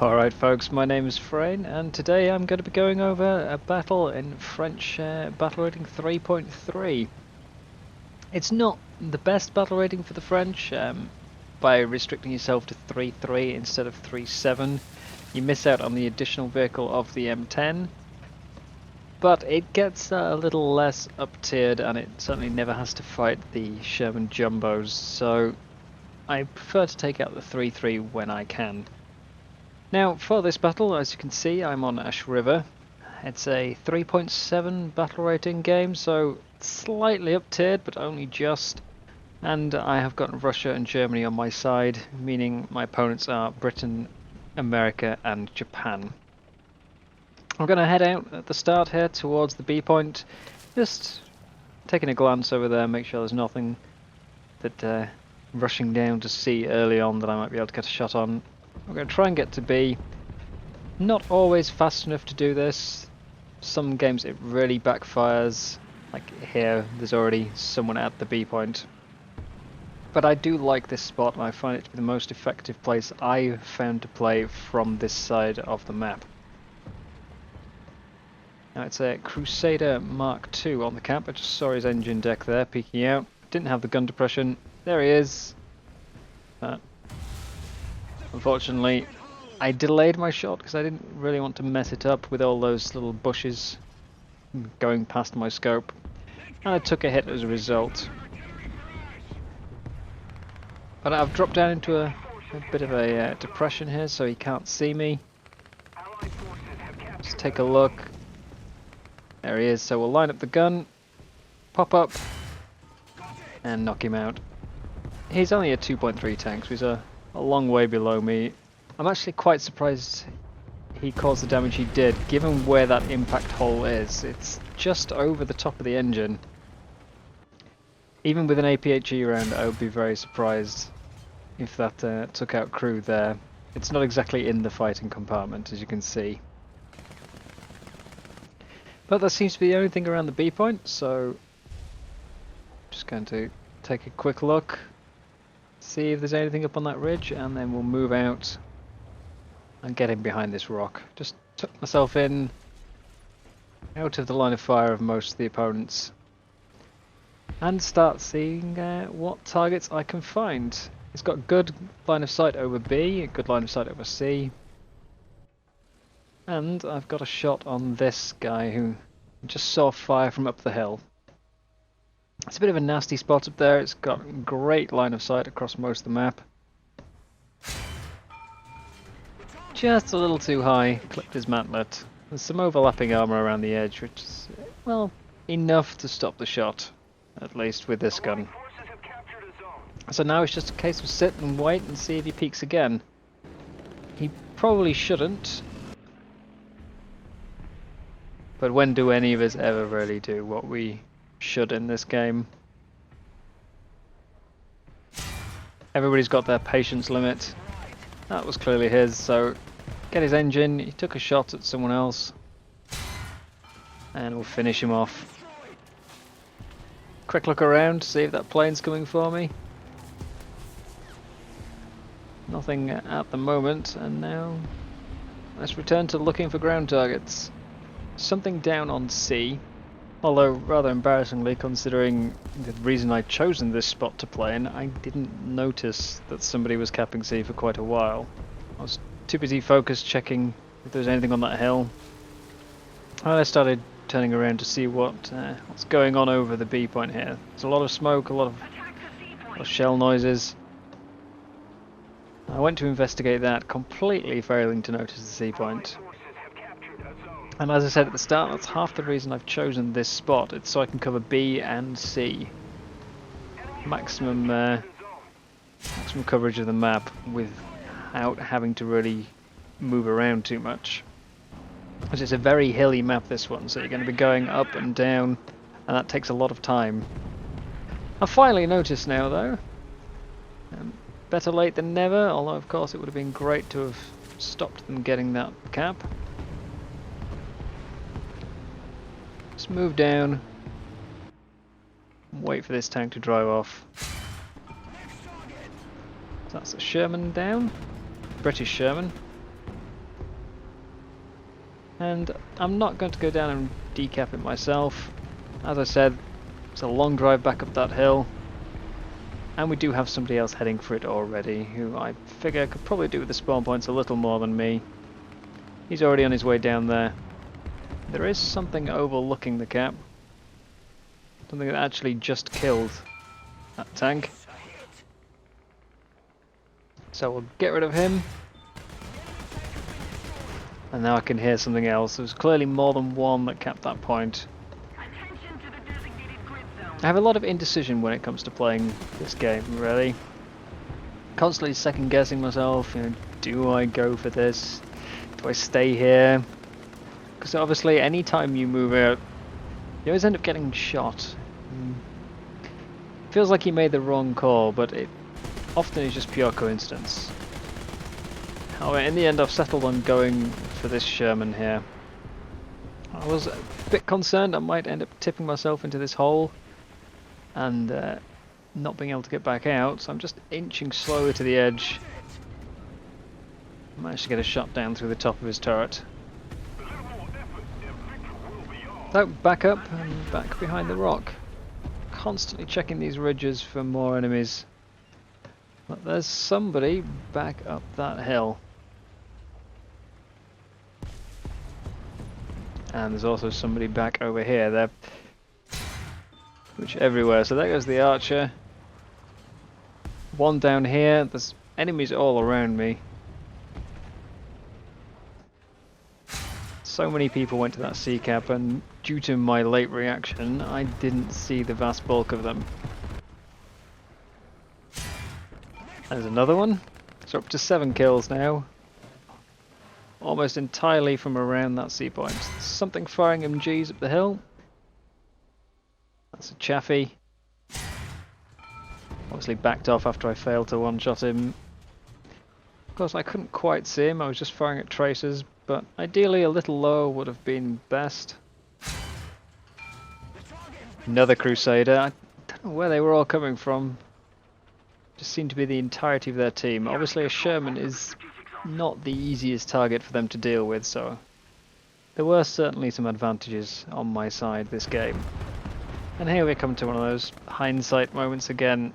Alright folks, my name is Freyn and today I'm going to be going over a battle in French battle rating 3.3. It's not the best battle rating for the French. By restricting yourself to 3.3 instead of 3.7 you miss out on the additional vehicle of the M10, but it gets a little less up-tiered and it certainly never has to fight the Sherman Jumbos, so I prefer to take out the 3.3 when I can. Now, for this battle, as you can see, I'm on Ash River. It's a 3.7 battle rating game, so slightly up-tiered, but only just. And I have got Russia and Germany on my side, meaning my opponents are Britain, America, and Japan. I'm going to head out at the start here towards the B point, just taking a glance over there, make sure there's nothing that rushing down to C early on that I might be able to get a shot on. I'm going to try and get to B. Not always fast enough to do this. Some games it really backfires. Like here, there's already someone at the B point. But I do like this spot and I find it to be the most effective place I've found to play from this side of the map. Now it's a Crusader Mark II on the cap. I just saw his engine deck there peeking out. Didn't have the gun depression. There he is. Unfortunately, I delayed my shot because I didn't really want to mess it up with all those little bushes going past my scope, and I took a hit as a result. But I've dropped down into a bit of a depression here, so he can't see me. Let's take a look. There he is, so we'll line up the gun, pop up, and knock him out. He's only a 2.3 tank, so he's a long way below me. I'm actually quite surprised he caused the damage he did, given where that impact hole is. It's just over the top of the engine. Even with an APHE round, I would be very surprised if that took out crew there. It's not exactly in the fighting compartment, as you can see. But that seems to be the only thing around the B point, so just going to take a quick look, see if there's anything up on that ridge, and then we'll move out and get in behind this rock. Just tuck myself in, out of the line of fire of most of the opponents, and start seeing what targets I can find. It's got good line of sight over B, a good line of sight over C, and I've got a shot on this guy who just saw fire from up the hill. It's a bit of a nasty spot up there. It's got great line of sight across most of the map. Just a little too high, clipped his mantlet. There's some overlapping armor around the edge, which is, well, enough to stop the shot, at least with this gun. So now it's just a case of sit and wait and see if he peeks again. He probably shouldn't. But when do any of us ever really do what we should in this game? Everybody's got their patience limit. That was clearly his, so get his engine, he took a shot at someone else, and we'll finish him off. Quick look around, see if that plane's coming for me. Nothing at the moment, and now let's return to looking for ground targets. Something down on C. Although, rather embarrassingly, considering the reason I'd chosen this spot to play in, I didn't notice that somebody was capping C for quite a while. I was too busy focused checking if there was anything on that hill. And I started turning around to see what's going on over the B point here. There's a lot of smoke, a lot of shell noises. I went to investigate that, completely failing to notice the C point. And as I said at the start, that's half the reason I've chosen this spot. It's so I can cover B and C. Maximum coverage of the map without having to really move around too much. Because it's a very hilly map, this one, so you're going to be going up and down, and that takes a lot of time. I've finally noticed now, though. Better late than never, although of course it would have been great to have stopped them getting that cap. Just move down, wait for this tank to drive off. So that's a Sherman down, British Sherman. And I'm not going to go down and decap it myself. As I said, it's a long drive back up that hill. And we do have somebody else heading for it already, who I figure could probably do with the spawn points a little more than me. He's already on his way down there. There is something overlooking the cap. Something that actually just killed that tank. So we'll get rid of him. And now I can hear something else. There was clearly more than one that capped that point. I have a lot of indecision when it comes to playing this game, really. Constantly second guessing myself, you know, do I go for this? Do I stay here? Because obviously any time you move out, you always end up getting shot. Feels like he made the wrong call, but it often is just pure coincidence. However, in the end I've settled on going for this Sherman here. I was a bit concerned I might end up tipping myself into this hole and not being able to get back out, so I'm just inching slowly to the edge. Managed to get a shot down through the top of his turret. So back up and back behind the rock. Constantly checking these ridges for more enemies. But there's somebody back up that hill. And there's also somebody back over here. They're pretty much everywhere. So there goes the archer. One down here. There's enemies all around me. So many people went to that sea cap, and due to my late reaction, I didn't see the vast bulk of them. There's another one. So up to 7 kills now. Almost entirely from around that sea point. There's something firing MGs up the hill. That's a Chaffee. Obviously backed off after I failed to one-shot him. Of course I couldn't quite see him, I was just firing at tracers, but ideally a little lower would have been best. Another Crusader. I don't know where they were all coming from. Just seemed to be the entirety of their team. Obviously a Sherman is not the easiest target for them to deal with, so there were certainly some advantages on my side this game. And here we come to one of those hindsight moments again.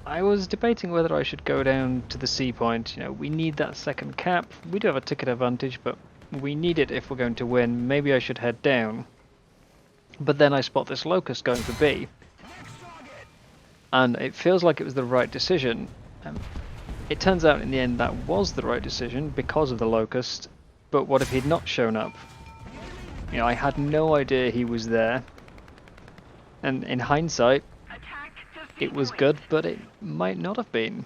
I was debating whether I should go down to the sea point. You know, we need that second cap. We do have a ticket advantage, but we need it if we're going to win. Maybe I should head down. But then I spot this Locust going for B. And it feels like it was the right decision. It turns out in the end that was the right decision because of the Locust. But what if he'd not shown up? You know, I had no idea he was there. And in hindsight, it was good, but it might not have been.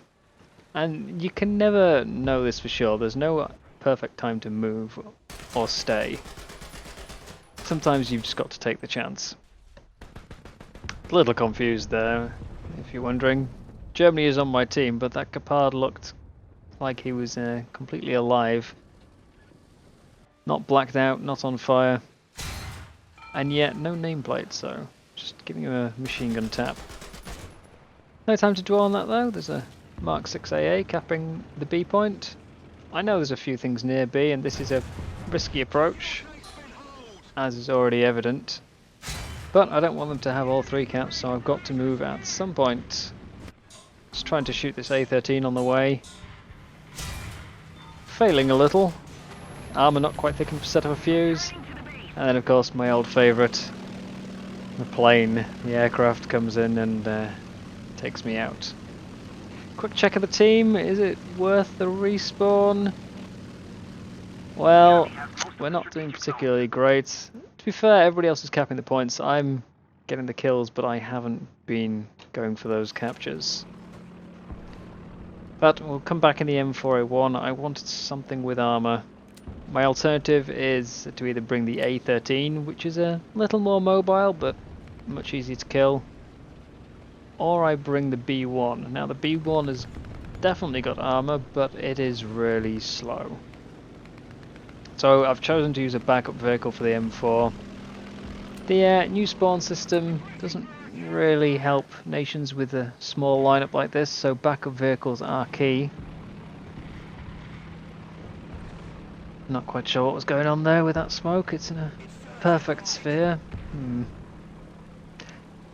And you can never know this for sure. There's no perfect time to move or stay. Sometimes you've just got to take the chance. A little confused there, if you're wondering. Germany is on my team, but that Gepard looked like he was completely alive. Not blacked out, not on fire. And yet, no nameplate, so just giving him a machine gun tap. No time to dwell on that though. There's a Mark 6 AA capping the B point. I know there's a few things near B, and this is a risky approach, as is already evident. But I don't want them to have all 3 caps, so I've got to move at some point. Just trying to shoot this A13 on the way. Failing a little. Armour not quite thick enough to set off a fuse. And then of course my old favourite, the plane, the aircraft comes in and takes me out. Quick check of the team, is it worth the respawn? Well, we're not doing particularly great. To be fair, everybody else is capping the points. I'm getting the kills, but I haven't been going for those captures. But we'll come back in the M4A1. I wanted something with armour. My alternative is to either bring the A13, which is a little more mobile, but much easier to kill, or I bring the B1. Now the B1 has definitely got armour, but it is really slow. So I've chosen to use a backup vehicle for the M4. The new spawn system doesn't really help nations with a small lineup like this, so backup vehicles are key. Not quite sure what was going on there with that smoke. It's in a perfect sphere.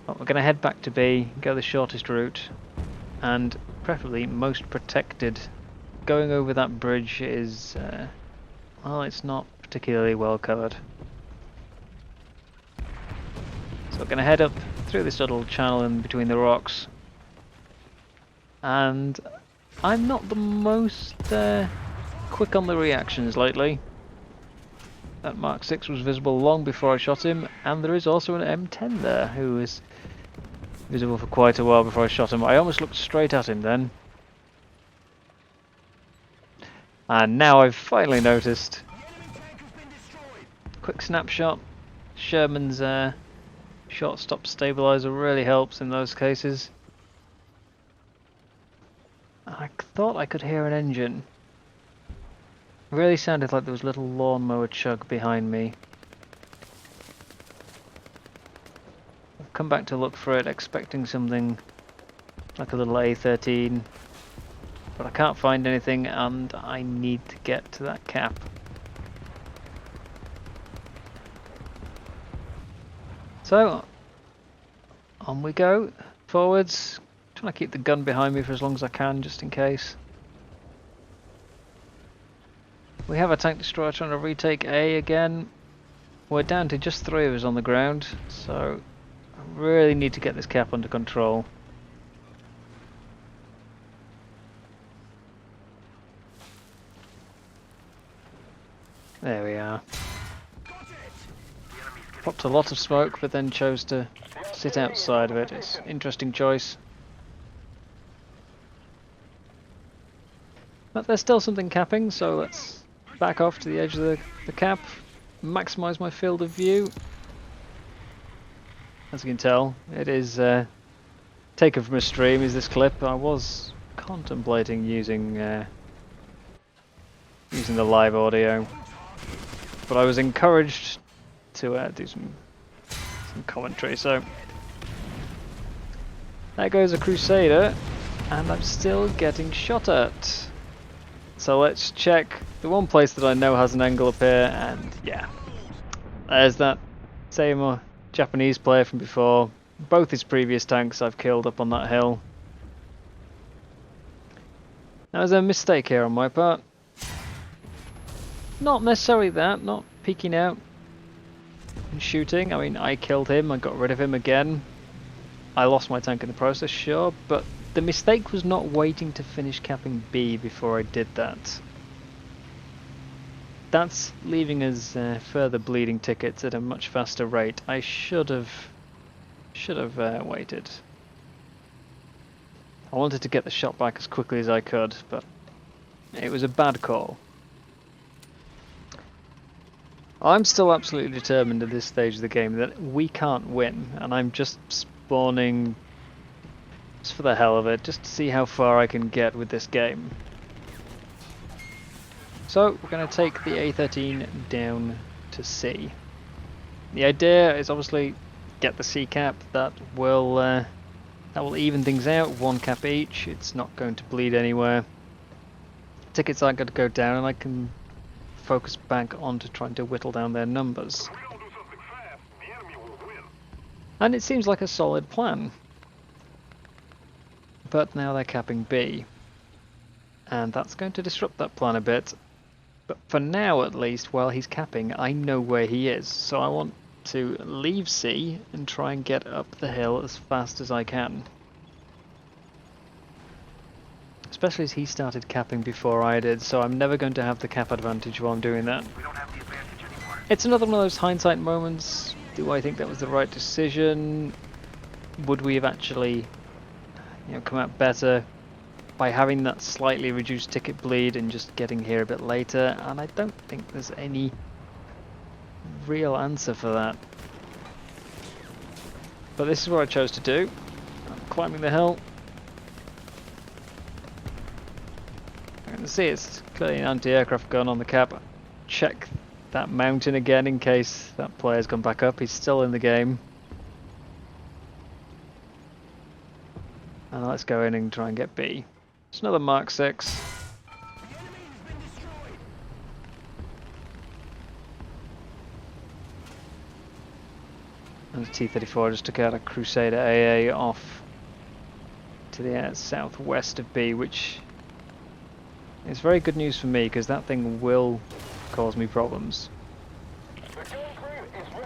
Well, we're going to head back to B, go the shortest route, and preferably most protected. Going over that bridge is, well, it's not particularly well covered. So we're going to head up through this little channel in between the rocks. And I'm not the most quick on the reactions lately. That Mark 6 was visible long before I shot him, and there is also an M10 there who is visible for quite a while before I shot him. I almost looked straight at him then. And now I've finally noticed. Quick snapshot. Sherman's short stop stabilizer really helps in those cases. I thought I could hear an engine. It really sounded like there was a little lawnmower chug behind me. I've come back to look for it, expecting something like a little A13. But I can't find anything, and I need to get to that cap. So, on we go, forwards. Trying to keep the gun behind me for as long as I can, just in case. We have a tank destroyer trying to retake A again. We're down to just 3 of us on the ground, so I really need to get this cap under control. There we are. Popped a lot of smoke, but then chose to sit outside of it. It's an interesting choice. But there's still something capping, so let's back off to the edge of the cap, maximise my field of view. As you can tell, it is taken from a stream, is this clip. I was contemplating using the live audio, but I was encouraged to do some commentary. So there goes a Crusader, and I'm still getting shot at. So let's check the one place that I know has an angle up here, and yeah, there's that same Japanese player from before. Both his previous tanks I've killed up on that hill. That was a mistake here on my part. Not necessarily that, not peeking out and shooting. I mean, I killed him, I got rid of him again. I lost my tank in the process, sure, but the mistake was not waiting to finish capping B before I did that. That's leaving us further bleeding tickets at a much faster rate. I should have waited. I wanted to get the shot back as quickly as I could, but it was a bad call. I'm still absolutely determined at this stage of the game that we can't win, and I'm just spawning just for the hell of it, just to see how far I can get with this game. So we're going to take the A13 down to C. The idea is obviously get the C cap. That will even things out. 1 cap each. It's not going to bleed anywhere. Tickets aren't going to go down, and I can focus back onto trying to whittle down their numbers. And it seems like a solid plan. But now they're capping B, and that's going to disrupt that plan a bit. But for now, at least, while he's capping, I know where he is, so I want to leave C and try and get up the hill as fast as I can. Especially as he started capping before I did, so I'm never going to have the cap advantage while I'm doing that. It's another one of those hindsight moments. Do I think that was the right decision? Would we have actually come out better by having that slightly reduced ticket bleed and just getting here a bit later? And I don't think there's any real answer for that. But this is what I chose to do. I'm climbing the hill. I can see it's clearly an anti-aircraft gun on the cap. Check that mountain again in case that player's gone back up. He's still in the game. And let's go in and try and get B. It's another Mark 6. And the T-34 just took out a Crusader AA off to the southwest of B, which is very good news for me because that thing will cause me problems.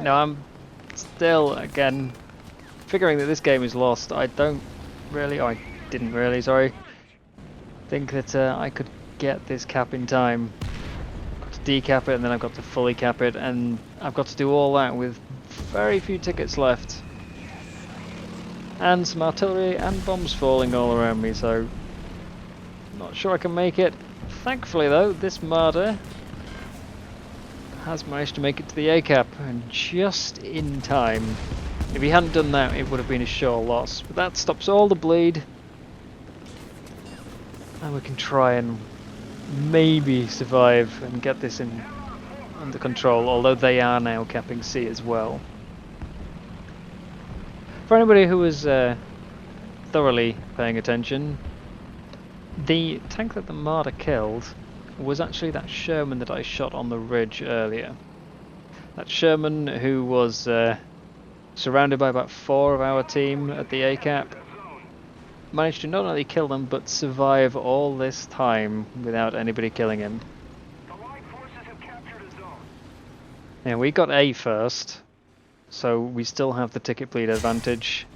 Now I'm still, again, figuring that this game is lost. I didn't really, sorry, think that I could get this cap in time. Got to decap it and then I've got to fully cap it, and I've got to do all that with very few tickets left. And some artillery and bombs falling all around me, so not sure I can make it. Thankfully though, this Marder has managed to make it to the A cap, and just in time. If he hadn't done that, it would have been a sure loss. But that stops all the bleed. And we can try and maybe survive and get this under control, although they are now capping C as well. For anybody who was thoroughly paying attention, the tank that the Marder killed was actually that Sherman that I shot on the ridge earlier. That Sherman who was surrounded by about 4 of our team at the A cap, managed to not only kill them but survive all this time without anybody killing him. Now we got A first, so we still have the ticket bleed advantage.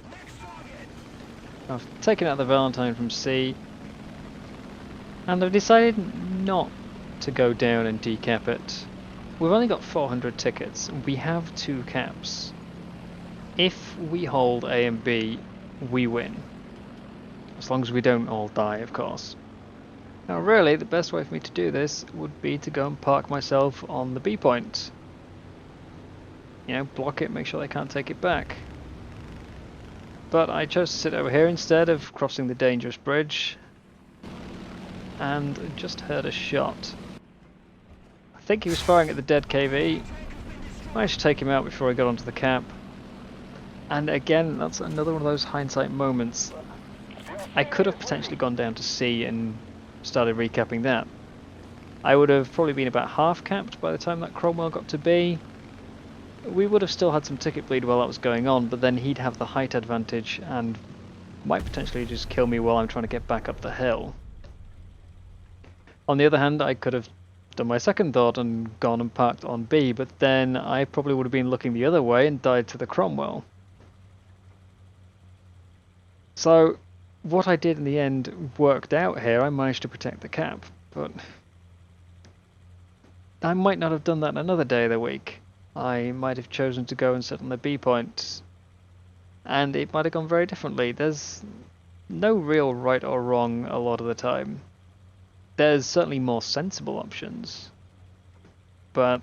I've taken out the Valentine from C, and I've decided not to go down and decap it. We've only got 400 tickets, we have 2 caps. If we hold A and B, we win. As long as we don't all die, of course. Now really, the best way for me to do this would be to go and park myself on the B point. You know, block it, make sure they can't take it back. But I chose to sit over here instead of crossing the dangerous bridge, and just heard a shot. I think he was firing at the dead KV. Managed to take him out before I got onto the cap. And again, that's another one of those hindsight moments. I could have potentially gone down to C and started recapping that. I would have probably been about half capped by the time that Cromwell got to B. We would have still had some ticket bleed while that was going on, but then he'd have the height advantage and might potentially just kill me while I'm trying to get back up the hill. On the other hand, I could have done my second thought and gone and parked on B, but then I probably would have been looking the other way and died to the Cromwell. So what I did in the end worked out here. I managed to protect the cap, but I might not have done that another day of the week. I might have chosen to go and sit on the B point, and it might have gone very differently. There's no real right or wrong a lot of the time. There's certainly more sensible options, but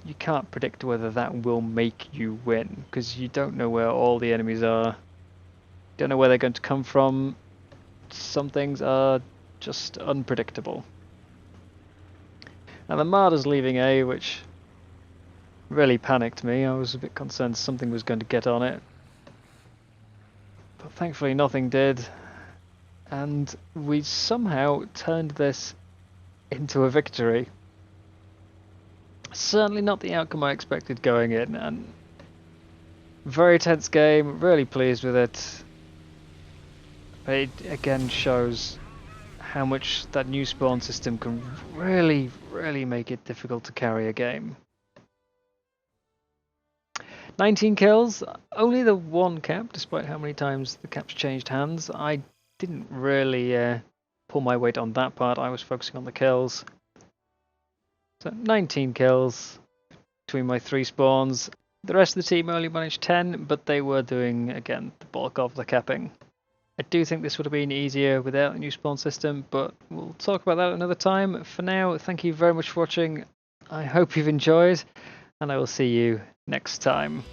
you can't predict whether that will make you win, because you don't know where all the enemies are. You don't know where they're going to come from. Some things are just unpredictable. And the Marder's leaving A, which really panicked me. I was a bit concerned something was going to get on it. But thankfully nothing did. And we somehow turned this into a victory. Certainly not the outcome I expected going in, and very tense game, really pleased with it. It again shows how much that new spawn system can really make it difficult to carry a game. 19 kills, only the 1 cap, despite how many times the cap's changed hands. I didn't really pull my weight on that part, I was focusing on the kills. So 19 kills between my 3 spawns. The rest of the team only managed 10, but they were doing, again, the bulk of the capping. I do think this would have been easier without the new spawn system, but we'll talk about that another time. For now, thank you very much for watching. I hope you've enjoyed, and I will see you next time.